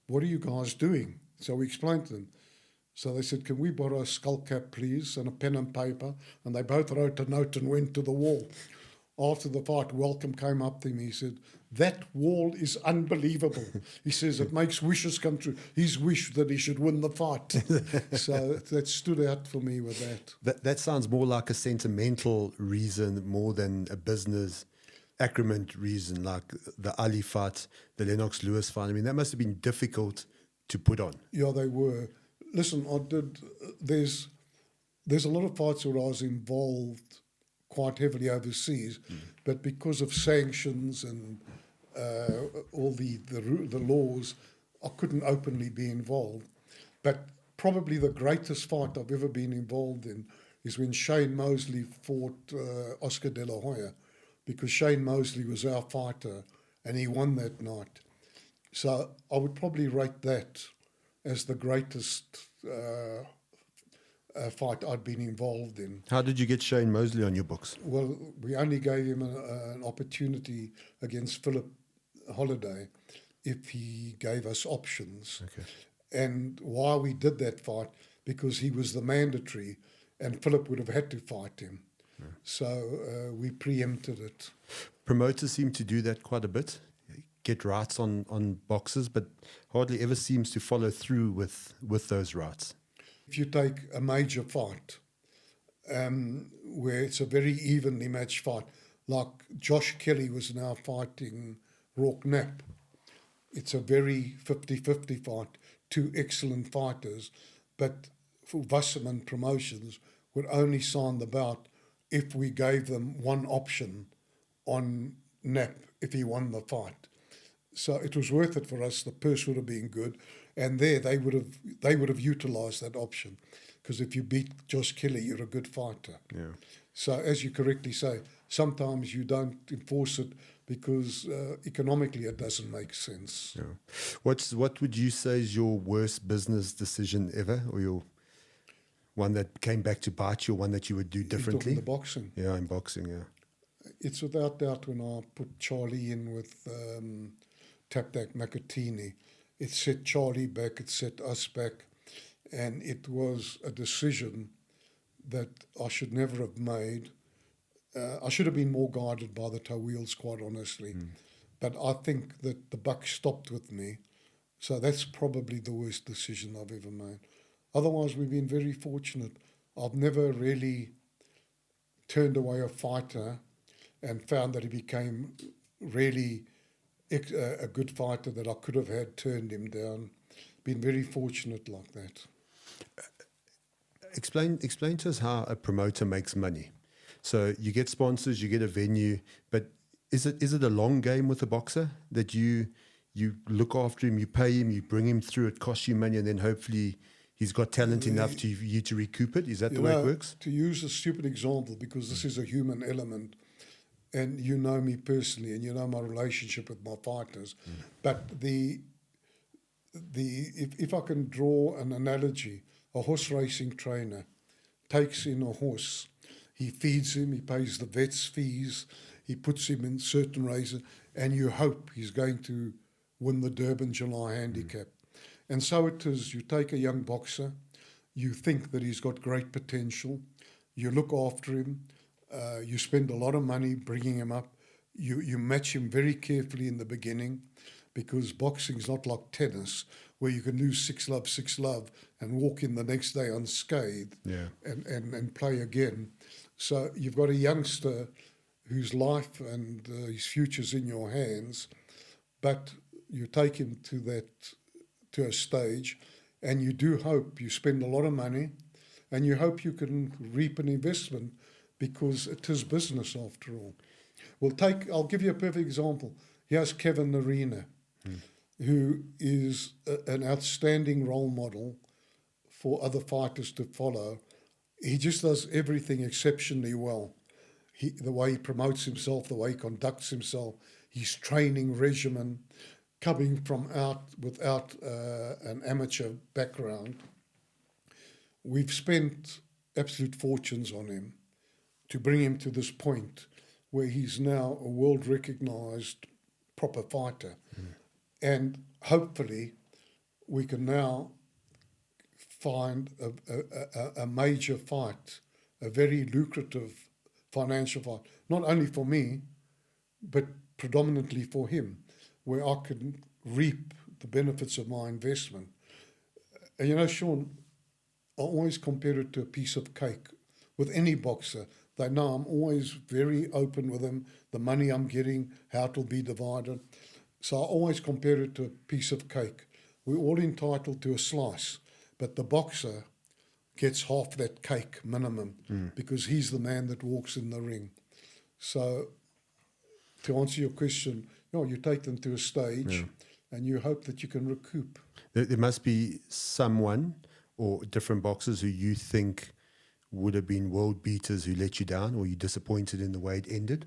[SPEAKER 2] what are you guys doing? So we explained to them. So they said, can we borrow a skull cap, please, and a pen and paper? And they both wrote a note and went to the wall. After the fight, Welcome came up to me. He said, that wall is unbelievable. He says, it makes wishes come true. His wish that he should win the fight. So that stood out for me with that.
[SPEAKER 1] That sounds more like a sentimental reason more than a business acumen reason, like the Ali fight, the Lennox Lewis fight. I mean, that must have been difficult to put on.
[SPEAKER 2] Yeah, they were. Listen, there's a lot of fights where I was involved quite heavily overseas, but because of sanctions and all the laws, I couldn't openly be involved. But probably the greatest fight I've ever been involved in is when Shane Mosley fought Oscar De La Hoya, because Shane Mosley was our fighter and he won that night. So I would probably rate that as the greatest fight I'd been involved in.
[SPEAKER 1] How did you get Shane Mosley on your books?
[SPEAKER 2] Well, we only gave him an opportunity against Philip Holiday if he gave us options.
[SPEAKER 1] Okay.
[SPEAKER 2] And why we did that fight, because he was the mandatory and Philip would have had to fight him. Yeah. So we preempted it.
[SPEAKER 1] Promoters seem to do that quite a bit, get rights on boxes, but hardly ever seems to follow through with those rights.
[SPEAKER 2] If you take a major fight, where it's a very evenly matched fight, like Josh Kelly was now fighting Rourke Knapp, it's a very 50-50 fight, two excellent fighters, but for Wasserman Promotions would only sign the bout if we gave them one option on Knapp if he won the fight. So it was worth it for us. The purse would have been good, and there they would have utilised that option, because if you beat Josh Kelly, you're a good fighter.
[SPEAKER 1] Yeah.
[SPEAKER 2] So as you correctly say, sometimes you don't enforce it because economically it doesn't make sense.
[SPEAKER 1] Yeah. What would you say is your worst business decision ever, or your one that came back to bite you, or one that you would do
[SPEAKER 2] You're
[SPEAKER 1] differently?
[SPEAKER 2] talking the boxing.
[SPEAKER 1] Yeah, in boxing, yeah.
[SPEAKER 2] It's without doubt when I put Charlie in with Tapdak Makatini, it set Charlie back, it set us back, and it was a decision that I should never have made. I should have been more guided by the toe wheels, quite honestly. But I think that the buck stopped with me. So that's probably the worst decision I've ever made. Otherwise, we've been very fortunate. I've never really turned away a fighter and found that he became really a good fighter that I could have had turned him down. Been very fortunate like that.
[SPEAKER 1] Explain to us how a promoter makes money. So you get sponsors, you get a venue, but is it a long game with a boxer that you look after him, you pay him, you bring him through, it costs you money, and then hopefully he's got talent enough to you to recoup it? Is that the way it works?
[SPEAKER 2] To use a stupid example, because this is a human element, and you know me personally, and you know my relationship with my fighters, but if I can draw an analogy, a horse racing trainer takes in a horse, he feeds him, he pays the vet's fees, he puts him in certain races, and you hope he's going to win the Durban July handicap. And so it is, you take a young boxer, you think that he's got great potential, you look after him, you spend a lot of money bringing him up, you match him very carefully in the beginning, because boxing's not like tennis, where you can lose 6-love, and walk in the next day unscathed and play again. So you've got a youngster whose life and his future's in your hands, but you take him to a stage, and you do hope you spend a lot of money, and you hope you can reap an investment, because it is business after all. I'll give you a perfect example. Here's Kevin Arena, who is an outstanding role model for other fighters to follow. He just does everything exceptionally well. The way he promotes himself, the way he conducts himself, his training regimen, coming from without an amateur background. We've spent absolute fortunes on him to bring him to this point where he's now a world-recognised proper fighter. And hopefully we can now find a major fight, a very lucrative financial fight, not only for me, but predominantly for him, where I can reap the benefits of my investment. And you know, Sean, I always compare it to a piece of cake. With any boxer, they know I'm always very open with them, the money I'm getting, how it will be divided. So I always compare it to a piece of cake. We're all entitled to a slice, but the boxer gets half that cake minimum because he's the man that walks in the ring. So to answer your question, you take them to a stage and you hope that you can recoup.
[SPEAKER 1] There must be someone or different boxers who you think would have been world beaters who let you down, or you're disappointed in the way it ended.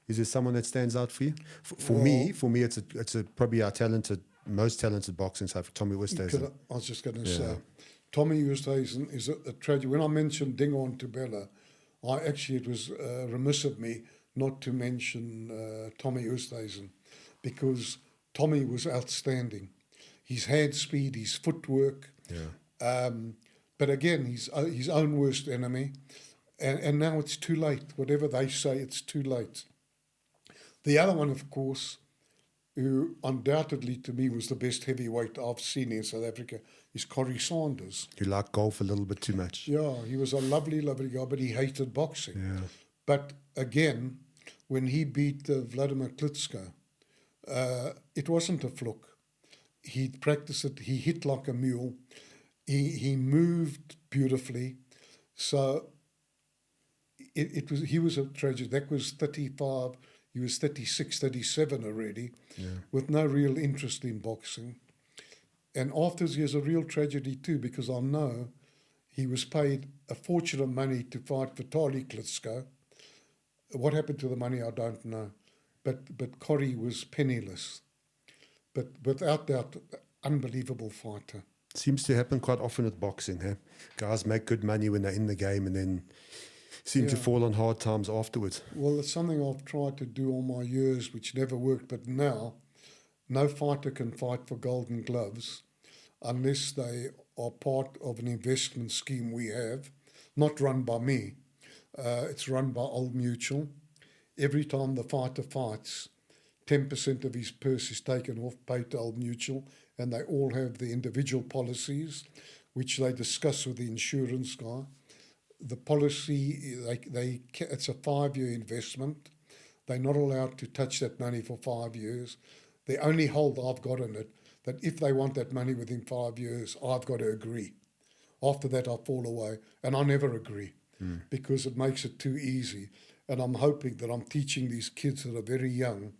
[SPEAKER 1] Is there someone that stands out for you? For me, it's probably our most talented boxer in South Africa, Tommy Oosthuizen.
[SPEAKER 2] I was just going to say, Tommy Oosthuizen is a tragedy. When I mentioned Dingo and Tubela, it was remiss of me not to mention Tommy Oosthuizen, because Tommy was outstanding. His hand speed, his footwork. But again, he's his own worst enemy. And now it's too late. Whatever they say, it's too late. The other one, of course, who undoubtedly to me was the best heavyweight I've seen in South Africa, is Corrie Sanders.
[SPEAKER 1] You like golf a little bit too much.
[SPEAKER 2] Yeah, he was a lovely, lovely guy, but he hated boxing.
[SPEAKER 1] Yeah.
[SPEAKER 2] But again, when he beat Vladimir Klitschko, it wasn't a fluke. He practiced it. He hit like a mule. He moved beautifully. So he was a tragedy. That was 35. He was 36, 37 already, with no real interest in boxing. And afterwards, he has a real tragedy too, because I know He was paid a fortune of money to fight Vitaly Klitschko. What happened to the money, I don't know. But Corrie was penniless. But without doubt, unbelievable fighter.
[SPEAKER 1] Seems to happen quite often at boxing. Huh? Guys make good money when they're in the game and then seem to fall on hard times afterwards.
[SPEAKER 2] Well, it's something I've tried to do all my years, which never worked. But now, no fighter can fight for golden gloves unless they are part of an investment scheme we have, not run by me. It's run by Old Mutual. Every time the fighter fights, 10% of his purse is taken off, paid to Old Mutual, and they all have the individual policies, which they discuss with the insurance guy. The policy, it's a 5-year investment. They're not allowed to touch that money for 5 years. The only hold I've got in it, that if they want that money within 5 years, I've got to agree. After that, I fall away, and I never agree because it makes it too easy. And I'm hoping that I'm teaching these kids that are very young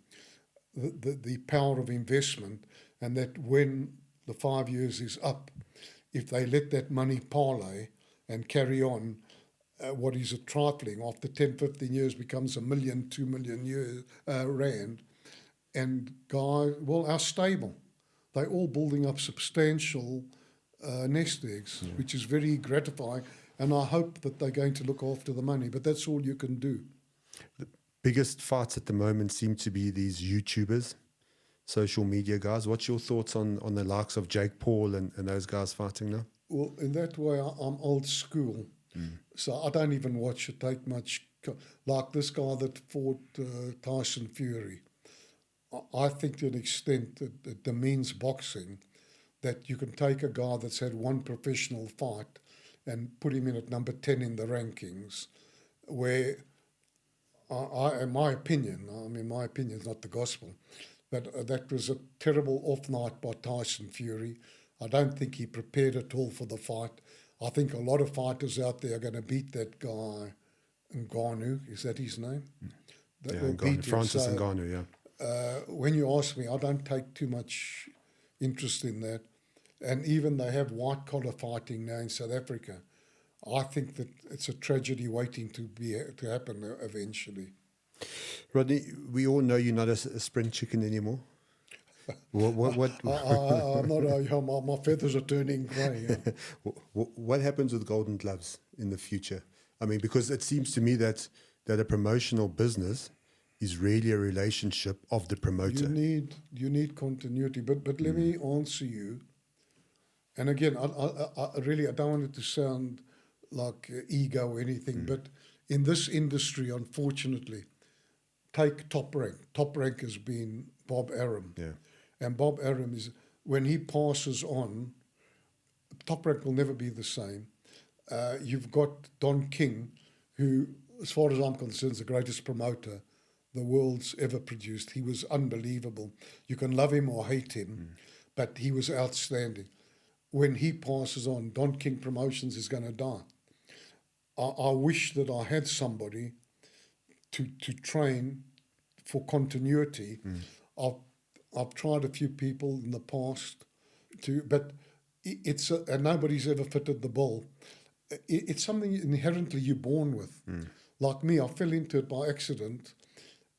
[SPEAKER 2] the power of investment, and that when the 5 years is up, if they let that money parlay and carry on, what is a trifling, after 10, 15 years becomes $1 million, 2 million rand. And guys, well, our stable, they're all building up substantial nest eggs, which is very gratifying. And I hope that they're going to look after the money, but that's all you can do.
[SPEAKER 1] The biggest fights at the moment seem to be these YouTubers, social media guys. What's your thoughts on the likes of Jake Paul and those guys fighting now?
[SPEAKER 2] Well, in that way, I'm old school. So I don't even watch it take much. Like this guy that fought Tyson Fury. I think to an extent that it demeans boxing, that you can take a guy that's had one professional fight and put him in at number 10 in the rankings, where in my opinion, my opinion is not the gospel, but that was a terrible off night by Tyson Fury. I don't think he prepared at all for the fight. I think a lot of fighters out there are going to beat that guy, Ngannou, is that his name? That will beat him.
[SPEAKER 1] Francis Ngannou, yeah.
[SPEAKER 2] When you ask me, I don't take too much interest in that. And even they have white-collar fighting now in South Africa. I think that it's a tragedy waiting to happen eventually.
[SPEAKER 1] Rodney, we all know you're not a sprint chicken anymore. What?
[SPEAKER 2] I'm not. My feathers are turning grey. Yeah.
[SPEAKER 1] What happens with Golden Gloves in the future? I mean, because it seems to me that a promotional business is really a relationship of the promoter.
[SPEAKER 2] You need continuity. But let me answer you. And again, I really don't want it to sound like ego or anything, but in this industry, unfortunately, take Top Rank. Top Rank has been Bob Arum.
[SPEAKER 1] Yeah.
[SPEAKER 2] And Bob Arum is, when he passes on, Top Rank will never be the same. You've got Don King, who, as far as I'm concerned, is the greatest promoter the world's ever produced. He was unbelievable. You can love him or hate him, but he was outstanding. When he passes on, Don King Promotions is going to die. I wish that I had somebody to train for continuity. I've tried a few people in the past, but and nobody's ever fitted the bill. It's something inherently you're born with. Like me, I fell into it by accident,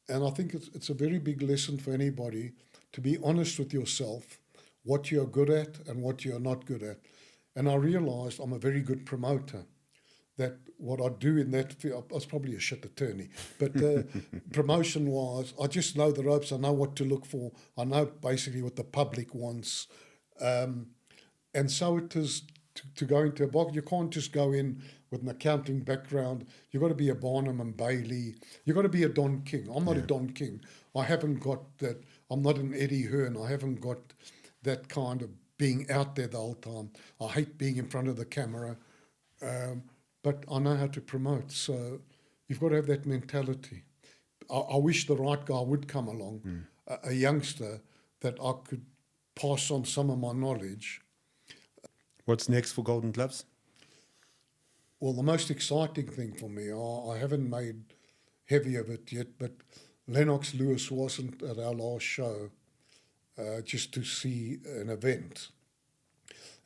[SPEAKER 2] and I think it's a very big lesson for anybody to be honest with yourself, what you're good at and what you're not good at. And I realised I'm a very good promoter. That what I do in that field, I was probably a shit attorney, but promotion-wise, I just know the ropes. I know what to look for. I know basically what the public wants. And so it is to go into a box. You can't just go in with an accounting background. You've got to be a Barnum and Bailey. You've got to be a Don King. I'm not a Don King. I haven't got that. I'm not an Eddie Hearn. I haven't got that kind of being out there the whole time. I hate being in front of the camera. But I know how to promote, so you've got to have that mentality. I wish the right guy would come along, a youngster that I could pass on some of my knowledge.
[SPEAKER 1] What's next for Golden Gloves?
[SPEAKER 2] Well, the most exciting thing for me, I haven't made heavy of it yet, but Lennox Lewis wasn't at our last show just to see an event.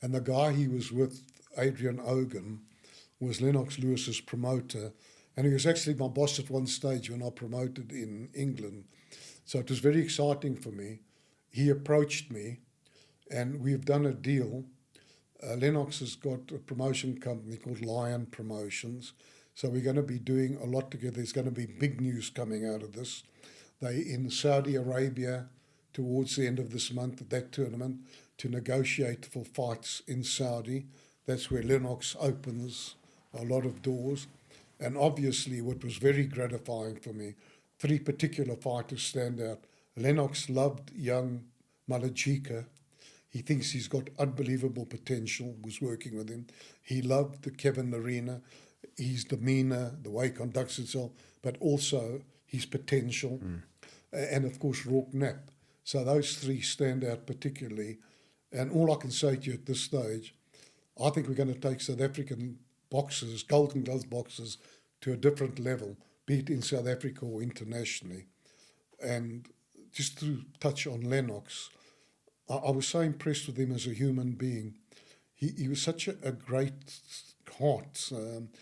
[SPEAKER 2] And the guy he was with Adrian Ogan, was Lennox Lewis's promoter, and he was actually my boss at one stage when I promoted in England. So it was very exciting for me. He approached me, and we've done a deal. Lennox has got a promotion company called Lion Promotions, so we're going to be doing a lot together. There's going to be big news coming out of this. They're in Saudi Arabia towards the end of this month at that tournament to negotiate for fights in Saudi. That's where Lennox opens a lot of doors. And obviously what was very gratifying for me, 3 particular fighters stand out. Lennox loved young Malajika. He thinks he's got unbelievable potential, was working with him. He loved the Kevin Arena, his demeanour, the way he conducts himself, but also his potential. And of course, Rourke Knapp. So those 3 stand out particularly. And all I can say to you at this stage, I think we're going to take South African boxers, Golden Glove boxers, to a different level, be it in South Africa or internationally. And just to touch on Lennox, I was so impressed with him as a human being. He was such a great heart.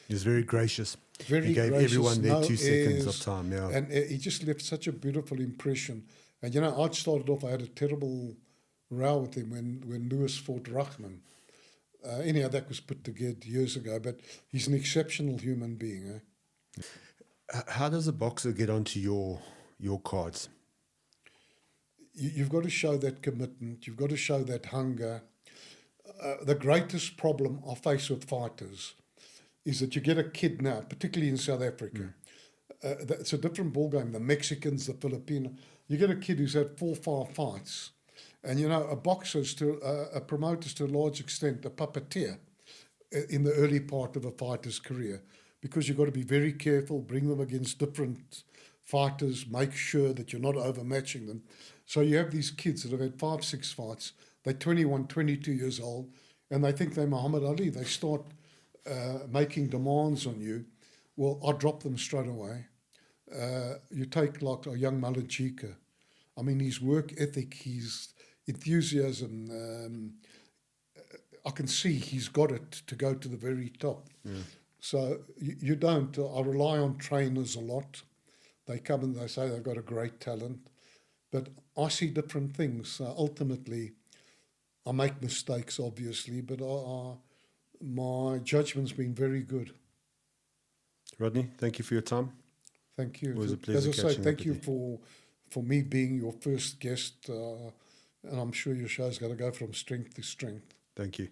[SPEAKER 1] He was very gracious.
[SPEAKER 2] Very
[SPEAKER 1] he gave
[SPEAKER 2] gracious,
[SPEAKER 1] everyone their
[SPEAKER 2] no
[SPEAKER 1] 2 seconds
[SPEAKER 2] airs,
[SPEAKER 1] of time. Yeah,
[SPEAKER 2] and he just left such a beautiful impression. And, you know, I'd started off, I had a terrible row with him when Lewis fought Rahman. Anyhow, that was put together years ago, but he's an exceptional human being.
[SPEAKER 1] How does a boxer get onto your cards?
[SPEAKER 2] You've got to show that commitment. You've got to show that hunger. The greatest problem I face with fighters is that you get a kid now, particularly in South Africa. It's a different ballgame. The Mexicans, the Filipinos. You get a kid who's had 4 or 5 fights. And, you know, a boxer's a promoter's to a large extent a puppeteer in the early part of a fighter's career, because you've got to be very careful, bring them against different fighters, make sure that you're not overmatching them. So you have these kids that have had 5, 6 fights. They're 21, 22 years old, and they think they're Muhammad Ali. They start making demands on you. Well, I drop them straight away. You take like a young Malajika. I mean, his work ethic, his enthusiasm, I can see he's got it to go to the very top. So you don't. I rely on trainers a lot. They come and they say they've got a great talent. But I see different things. Ultimately, I make mistakes, obviously, but my judgment's been very good.
[SPEAKER 1] Rodney, thank you for your time.
[SPEAKER 2] Thank you.
[SPEAKER 1] It was a pleasure
[SPEAKER 2] As I say,
[SPEAKER 1] catching
[SPEAKER 2] thank
[SPEAKER 1] up
[SPEAKER 2] you
[SPEAKER 1] with
[SPEAKER 2] for me being your first guest, and I'm sure your show's going to go from strength to strength.
[SPEAKER 1] Thank you.